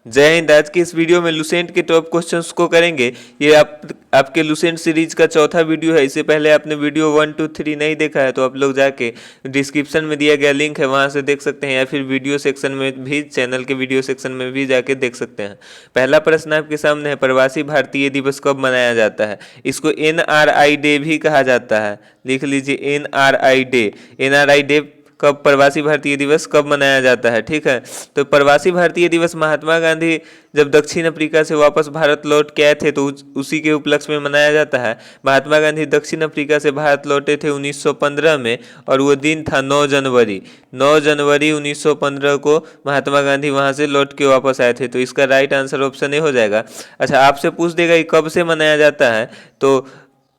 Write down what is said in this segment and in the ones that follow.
जय हिंद। आज की इस वीडियो में लुसेंट के टॉप क्वेश्चंस को करेंगे। ये आपके लुसेंट सीरीज का चौथा वीडियो है। इससे पहले आपने वीडियो 1, 2, 3 नहीं देखा है तो आप लोग जाके डिस्क्रिप्शन में दिया गया लिंक है वहां से देख सकते हैं, या फिर वीडियो सेक्शन में भी, चैनल के वीडियो सेक्शन में भी जाके देख सकते हैं। पहला प्रश्न आपके सामने है, प्रवासी भारतीय दिवस कब मनाया जाता है? इसको NRI डे भी कहा जाता है। लिख लीजिए NRI डे। NRI डे कब, प्रवासी भारतीय दिवस कब मनाया जाता है? ठीक है, तो प्रवासी भारतीय दिवस महात्मा गांधी जब दक्षिण अफ्रीका से वापस भारत लौट के आए थे तो उसी के उपलक्ष्य में मनाया जाता है। महात्मा गांधी दक्षिण अफ्रीका से भारत लौटे थे 1915 में, और वो दिन था 9 जनवरी। 9 जनवरी 1915 को महात्मा गांधी वहां से लौट के वापस आए थे, तो इसका राइट आंसर ऑप्शन ए हो जाएगा। अच्छा, आपसे पूछ देगा ये कब से मनाया जाता है, तो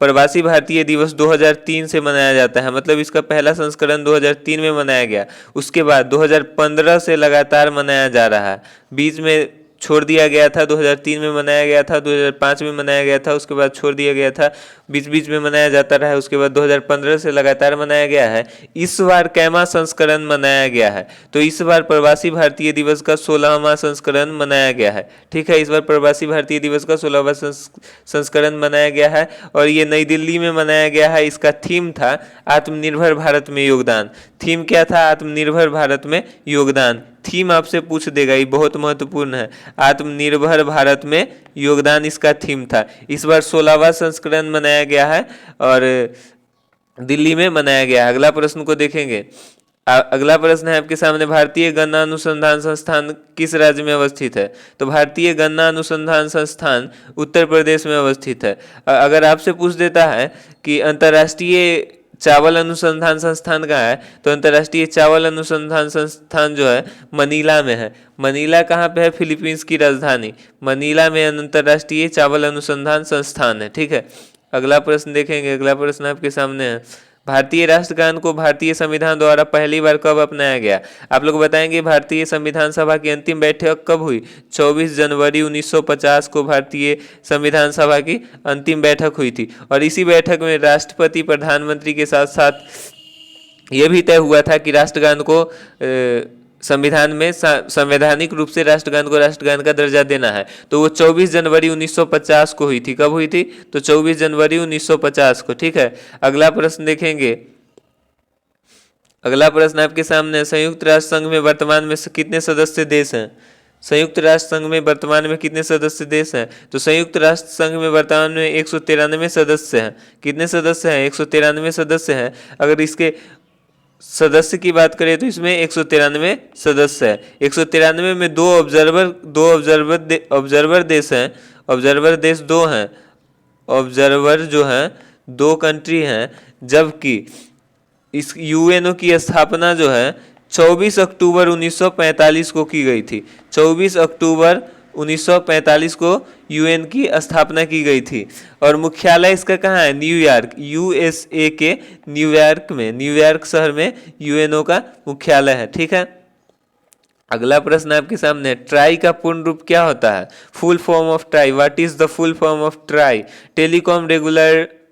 प्रवासी भारतीय दिवस 2003 से मनाया जाता है। मतलब इसका पहला संस्करण 2003 में मनाया गया। उसके बाद 2015 से लगातार मनाया जा रहा है। बीच में छोड़ दिया गया था, 2003 में मनाया गया था, 2005 में मनाया गया था, उसके बाद छोड़ दिया गया था, बीच बीच में मनाया जाता रहा है। उसके बाद 2015 से लगातार मनाया गया है। इस बार कैमा संस्करण मनाया गया है? तो इस बार प्रवासी भारतीय दिवस का 16वां संस्करण मनाया गया है। ठीक है, इस बार प्रवासी भारतीय दिवस का 16वां संस्करण मनाया गया है, और ये नई दिल्ली में मनाया गया है। इसका थीम था आत्मनिर्भर भारत में योगदान। थीम क्या था? आत्मनिर्भर भारत में योगदान। थीम आपसे पूछ देगा, ये बहुत महत्वपूर्ण है। आत्मनिर्भर भारत में योगदान इसका थीम था। इस बार 16वां संस्करण मनाया गया है और दिल्ली में मनाया गया है। अगला प्रश्न को देखेंगे। अगला प्रश्न है आपके सामने, भारतीय गन्ना अनुसंधान संस्थान किस राज्य में अवस्थित है? तो भारतीय गन्ना अनुसंधान संस्थान उत्तर प्रदेश में अवस्थित है। अगर आपसे पूछ देता है कि अंतर्राष्ट्रीय चावल अनुसंधान संस्थान कहाँ है, तो अंतर्राष्ट्रीय चावल अनुसंधान संस्थान जो है मनीला में है। मनीला कहाँ पे है? फिलीपींस की राजधानी मनीला में अंतर्राष्ट्रीय चावल अनुसंधान संस्थान है। ठीक है, अगला प्रश्न देखेंगे। अगला प्रश्न आपके सामने है, भारतीय राष्ट्रगान को भारतीय संविधान द्वारा पहली बार कब अपनाया गया? आप लोग बताएंगे भारतीय संविधान सभा की अंतिम बैठक कब हुई? 24 जनवरी 1950 को भारतीय संविधान सभा की अंतिम बैठक हुई थी, और इसी बैठक में राष्ट्रपति प्रधानमंत्री के साथ साथ ये भी तय हुआ था कि राष्ट्रगान को संविधान में संवैधानिक रूप से राष्ट्रगान को राष्ट्रगान का दर्जा देना है। तो वो 24 जनवरी 1950 को हुई थी। कब हुई थी? तो 24 जनवरी 1950 को। ठीक है, अगला प्रश्न देखेंगे। अगला प्रश्न आपके सामने, संयुक्त राष्ट्र संघ में वर्तमान में कितने सदस्य देश हैं? संयुक्त राष्ट्र संघ में वर्तमान में कितने सदस्य देश हैं? तो संयुक्त राष्ट्र संघ में वर्तमान में 193 सदस्य हैं। कितने सदस्य हैं? 193 सदस्य हैं। अगर इसके सदस्य की बात करें तो इसमें 193 सदस्य है। 193 में दो ऑब्जर्वर देश हैं। ऑब्जर्वर देश दो हैं। ऑब्जर्वर जो हैं दो कंट्री हैं, जबकि इस यूएनओ की स्थापना जो है 24 अक्टूबर 1945 को की गई थी। 24 अक्टूबर 1945 को यूएन की स्थापना की गई थी, और मुख्यालय इसका कहाँ है? न्यूयॉर्क, यूएसए के न्यूयॉर्क में, न्यूयॉर्क शहर में यूएनओ का मुख्यालय है। ठीक है, अगला प्रश्न आपके सामने, ट्राई का पूर्ण रूप क्या होता है? Full form of try, what is the full form of try? Telecom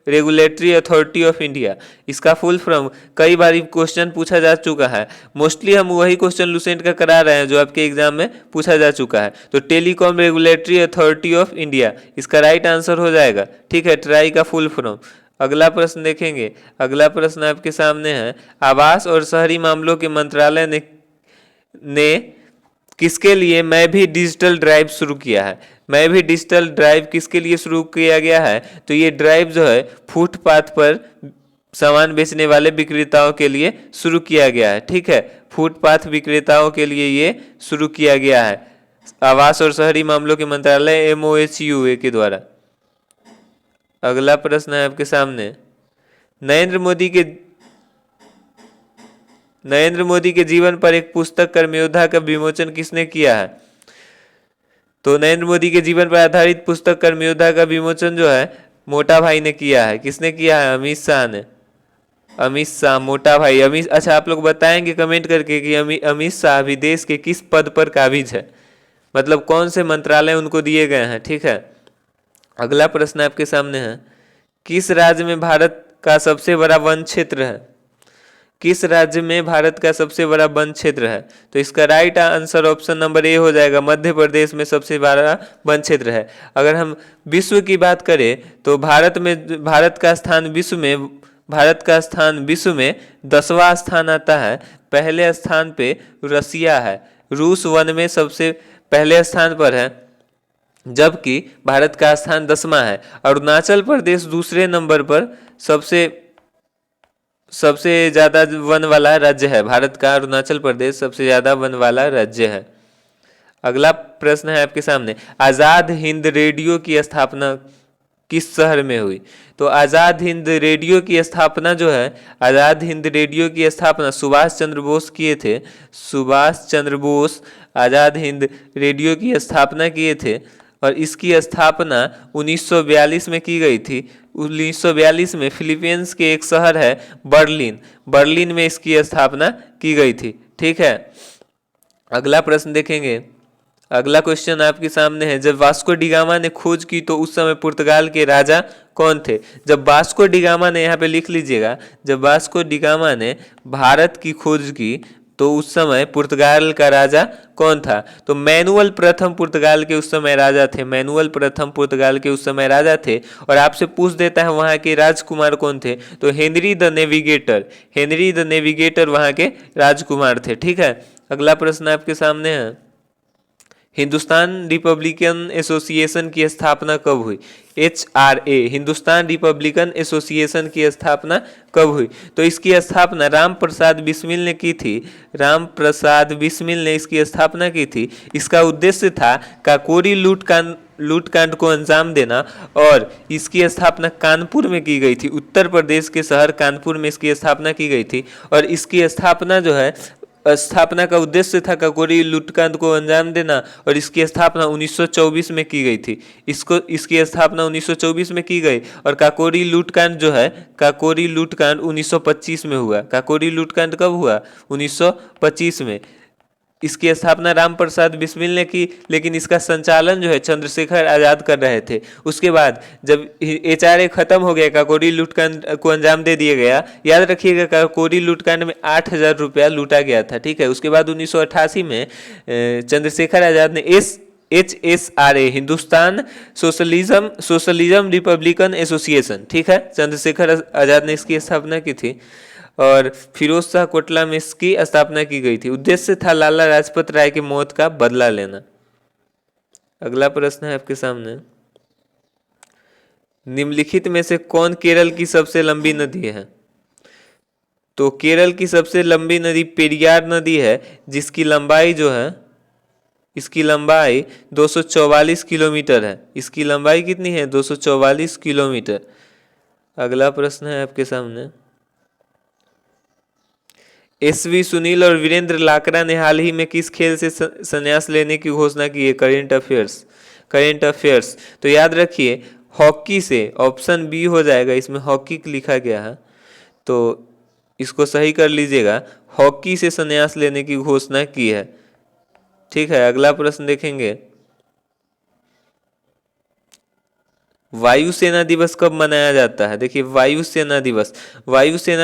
regulatory authority of India, इसका फुल फॉर्म कई बार क्वेश्चन पूछा जा चुका है। मोस्टली हम वही क्वेश्चन लुसेंट का करा रहे हैं जो आपके एग्जाम में पूछा जा चुका है। तो telecom regulatory authority of India इसका राइट आंसर हो जाएगा। ठीक है, ट्राई का फुल फॉर्म। अगला प्रश्न देखेंगे। अगला प्रश्न आपके सामने है, आवास और शहरी मामलों के मंत्रालय ने किसके लिए मैं भी डिजिटल ड्राइव शुरू किया है? मैं भी डिजिटल ड्राइव किसके लिए शुरू किया गया है? तो ये ड्राइव जो है फुटपाथ पर सामान बेचने वाले विक्रेताओं के लिए शुरू किया गया है। ठीक है, फुटपाथ विक्रेताओं के लिए ये शुरू किया गया है आवास और शहरी मामलों के मंत्रालय MOHUA के द्वारा। अगला प्रश्न है आपके सामने, नरेंद्र मोदी के जीवन पर एक पुस्तक कर्मयोद्धा का विमोचन किसने किया है? तो नरेंद्र मोदी के जीवन पर आधारित पुस्तक कर्मयोद्धा का विमोचन जो है मोटा भाई ने किया है। किसने किया है? अमित शाह ने। अमित शाह, मोटा भाई अमित। अच्छा, आप लोग बताएंगे कमेंट करके कि अमित शाह अभी देश के किस पद पर काबिज है, मतलब कौन से मंत्रालय उनको दिए गए हैं। ठीक है, अगला प्रश्न आपके सामने है, किस राज्य में भारत का सबसे बड़ा वन क्षेत्र है? किस राज्य में भारत का सबसे बड़ा वन क्षेत्र है? तो इसका right answer option number A हो जाएगा, मध्य प्रदेश में सबसे बड़ा वन क्षेत्र है। अगर हम विश्व की बात करें तो भारत का स्थान विश्व में 10वां स्थान आता है। पहले स्थान पे रसिया है, रूस वन में सबसे पहले स्थान पर है, जबकि भारत का स्थान 10वां है। अरुणाचल प्रदेश दूसरे नंबर पर सबसे ज्यादा वन वाला राज्य है। भारत का अरुणाचल प्रदेश सबसे ज्यादा वन वाला राज्य है। अगला प्रश्न है आपके सामने, आजाद हिंद रेडियो की स्थापना किस शहर में हुई? तो आजाद हिंद रेडियो की स्थापना जो है, आजाद हिंद रेडियो की स्थापना सुभाष चंद्र बोस किए थे। सुभाष चंद्र बोस आजाद हिंद रेडियो की स्थापना किए थे और इसकी स्थापना 1942 में की गई थी। 1942 में फिलीपींस के एक शहर है बर्लिन में इसकी स्थापना की गई थी। ठीक है, अगला प्रश्न देखेंगे। अगला क्वेश्चन आपके सामने है, जब वास्को डी गामा ने खोज की तो उस समय पुर्तगाल के राजा कौन थे? जब वास्को डी गामा ने, यहाँ पे लिख लीजिएगा, जब वास्को डी गामा ने भारत की खोज की तो उस समय पुर्तगाल का राजा कौन था? तो मैनुअल प्रथम पुर्तगाल के उस समय राजा थे। मैनुअल प्रथम पुर्तगाल के उस समय राजा थे। और आपसे पूछ देता है वहां के राजकुमार कौन थे? तो हेनरी द नेविगेटर वहां के राजकुमार थे। ठीक है, अगला प्रश्न आपके सामने है, हिंदुस्तान रिपब्लिकन एसोसिएशन की स्थापना कब हुई? HRA, हिंदुस्तान रिपब्लिकन एसोसिएशन की स्थापना कब हुई? तो इसकी स्थापना राम प्रसाद बिस्मिल ने की थी। राम प्रसाद बिस्मिल ने इसकी स्थापना की थी। इसका उद्देश्य था काकोरी लूटकांड को अंजाम देना और इसकी स्थापना कानपुर में की गई थी। उत्तर प्रदेश के शहर कानपुर में इसकी स्थापना की गई थी और इसकी स्थापना जो है, स्थापना का उद्देश्य था काकोरी लूटकांड को अंजाम देना और इसकी स्थापना 1924 में की गई थी। इसकी स्थापना 1924 में की गई और काकोरी लूटकांड जो है, काकोरी लूटकांड 1925 में हुआ। काकोरी लूटकांड कब हुआ? 1925 में। इसकी स्थापना राम प्रसाद बिस्मिल ने की, लेकिन इसका संचालन जो है चंद्रशेखर आजाद कर रहे थे। उसके बाद जब HRA खत्म हो गया, काकोरी लूटकांड को अंजाम दे दिया गया। याद रखिएगा, काकोरी लूटकांड में 8000 रुपया लूटा गया था। ठीक है, उसके बाद 1988 में चंद्रशेखर आजाद ने HSRA, Hindustan socialism Republican association, ठीक है, चंद्रशेखर आजाद ने इसकी स्थापना की थी और फिरोज शाह कोटला में इसकी स्थापना की गई थी। उद्देश्य था लाला लाजपत राय की मौत का बदला लेना। अगला प्रश्न है आपके सामने, निम्नलिखित में से कौन केरल की सबसे लंबी नदी है? तो केरल की सबसे लंबी नदी पेरियार नदी है, जिसकी लंबाई जो है, इसकी लंबाई 244 किलोमीटर है। इसकी लंबाई कितनी है? 244 किलोमीटर। अगला प्रश्न है आपके सामने, SV सुनील और वीरेंद्र लाकड़ा ने हाल ही में किस खेल से संन्यास लेने की घोषणा की है? Current affairs. तो याद रखिए, हॉकी से, ऑप्शन बी हो जाएगा, इसमें हॉकी लिखा गया है तो इसको सही कर लीजिएगा। हॉकी से संन्यास लेने की घोषणा की है। ठीक है, अगला प्रश्न देखेंगे, वायुसेना दिवस कब मनाया जाता है? देखिए, वायुसेना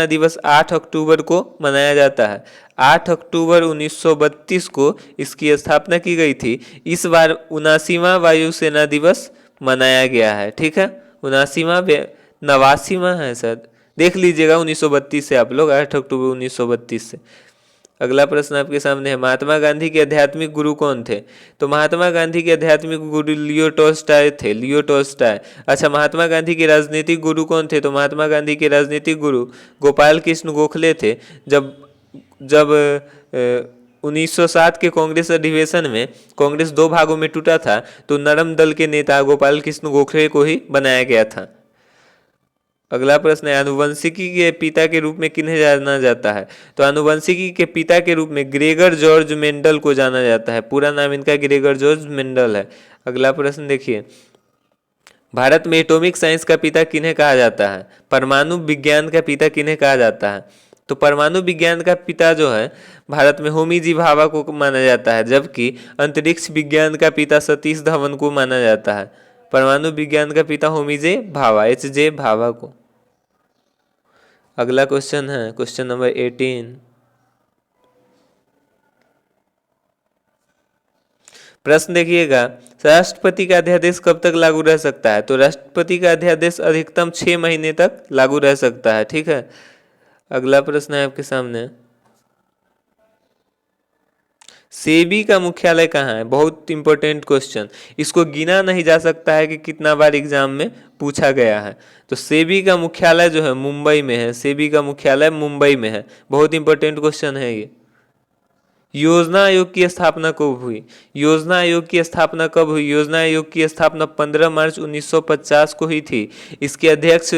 दिवस 8 अक्टूबर को मनाया जाता है। 8 अक्टूबर 1932 को इसकी स्थापना की गई थी। इस बार 79वां वायुसेना दिवस मनाया गया है। ठीक है, 89वां है शायद, देख लीजिएगा 1932 से आप लोग, 8 अक्टूबर 1932 से। अगला प्रश्न आपके सामने है, महात्मा गांधी के आध्यात्मिक गुरु कौन थे? तो महात्मा गांधी के आध्यात्मिक गुरु लियो टॉल्स्टॉय थे। अच्छा, महात्मा गांधी के राजनीतिक गुरु कौन थे? तो महात्मा गांधी के राजनीतिक गुरु गोपाल कृष्ण गोखले थे। जब 1907 के कांग्रेस अधिवेशन में कांग्रेस 2 भागों में टूटा था तो नरम दल के नेता गोपाल कृष्ण गोखले को ही बनाया गया था। अगला प्रश्न है, आनुवंशिकी के पिता के रूप में किन्हें जाना जाता है? तो आनुवंशिकी के पिता के रूप में ग्रेगर जॉर्ज मेंडल को जाना जाता है। पूरा नाम इनका ग्रेगर जॉर्ज मेंडल है। अगला प्रश्न देखिए, भारत में एटॉमिक साइंस का पिता किन्हें कहा जाता है? परमाणु विज्ञान का पिता किन्हें कहा जाता है? तो परमाणु विज्ञान का पिता जो है भारत में होमी जी भाभा को माना जाता है, जबकि अंतरिक्ष विज्ञान का पिता सतीश धवन को माना जाता है। परमाणु विज्ञान का पिता होमी जे भाभा, HJ भाभा को। अगला क्वेश्चन है क्वेश्चन नंबर 18। प्रश्न देखिएगा, राष्ट्रपति का अध्यादेश कब तक लागू रह सकता है? तो राष्ट्रपति का अध्यादेश अधिकतम 6 महीने तक लागू रह सकता है। ठीक है, अगला प्रश्न है आपके सामने, सेबी का मुख्यालय कहाँ है? बहुत इंपॉर्टेंट क्वेश्चन, इसको गिना नहीं जा सकता है कि कितना बार एग्जाम में पूछा गया है। तो सेबी का मुख्यालय जो है मुंबई में है, सेबी का मुख्यालय मुंबई में है। बहुत इंपॉर्टेंट क्वेश्चन है ये। योजना आयोग की स्थापना कब हुई? योजना आयोग की स्थापना कब हुई? योजना आयोग की स्थापना 15 मार्च 1950 को हुई थी। इसके अध्यक्ष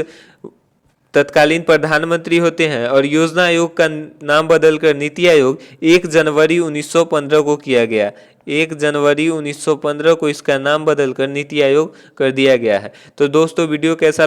तत्कालीन प्रधानमंत्री होते हैं और योजना आयोग का नाम बदलकर नीति आयोग 1 जनवरी 1915 को किया गया। 1 जनवरी 1915 को इसका नाम बदलकर नीति आयोग कर दिया गया है। तो दोस्तों वीडियो कैसा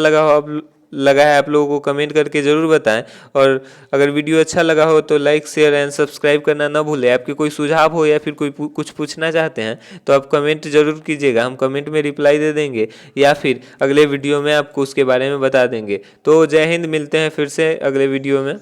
लगा है आप लोगों को कमेंट करके ज़रूर बताएं, और अगर वीडियो अच्छा लगा हो तो लाइक शेयर एंड सब्सक्राइब करना ना भूलें। आपके कोई सुझाव हो या फिर कोई कुछ पूछना चाहते हैं तो आप कमेंट जरूर कीजिएगा, हम कमेंट में रिप्लाई दे देंगे या फिर अगले वीडियो में आपको उसके बारे में बता देंगे। तो जय हिंद, मिलते हैं फिर से अगले वीडियो में।